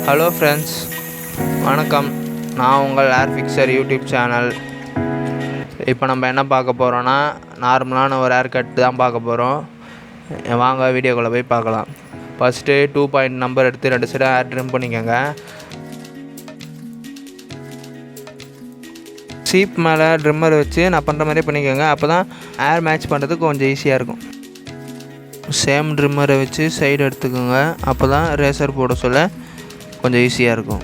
Hello friends, வணக்கம். நான் உங்கள் ஏர் ஃபிக்சர் யூடியூப் சேனல். இப்போ நம்ம என்ன பார்க்க போகிறோன்னா, நார்மலான ஒரு ஏர் கட் தான் பார்க்க போகிறோம். வாங்க வீடியோக்குள்ளே போய் பார்க்கலாம். ஃபஸ்ட்டு 2 பாயிண்ட் நம்பர் எடுத்து 2 சைடும் ஏர் ட்ரிம் பண்ணிக்கோங்க. சீப் மேலே ட்ரிம்மர் வச்சு நான் பண்ணுற மாதிரியே பண்ணிக்கோங்க. அப்போ தான் ஏர் மேட்ச் பண்ணுறதுக்கு கொஞ்சம் ஈஸியாக இருக்கும். சேம் ட்ரிம்மரை வச்சு சைடு எடுத்துக்கோங்க. அப்போ தான் ரேசர் போட சொல்ல கொஞ்சம் ஈஸியாக இருக்கும்.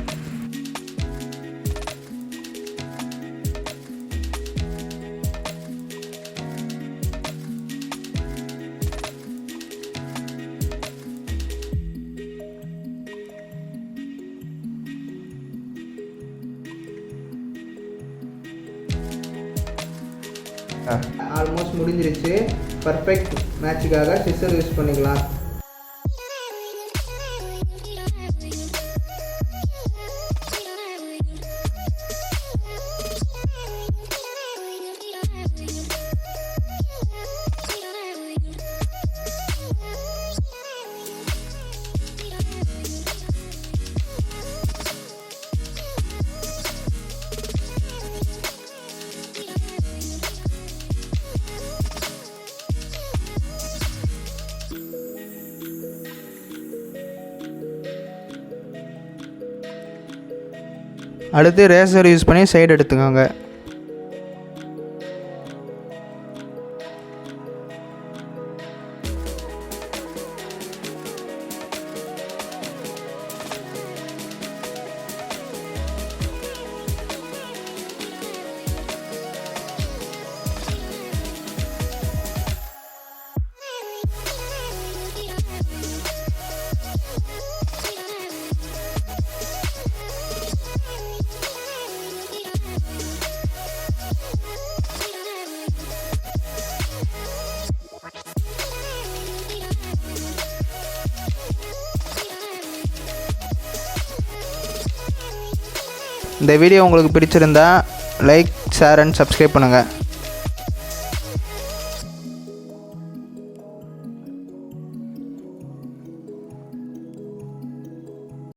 ஆல்மோஸ்ட் முடிஞ்சிருச்சு. பர்ஃபெக்ட் மேட்சுக்காக சிசர் யூஸ் பண்ணிக்கலாம். அடுத்து ரேசர் யூஸ் பண்ணி சைடு எடுத்துக்கோங்க. இந்த வீடியோ உங்களுக்கு பிடிச்சிருந்தா லைக், ஷேர் அண்ட் சப்ஸ்கிரைப் பண்ணுங்கள்.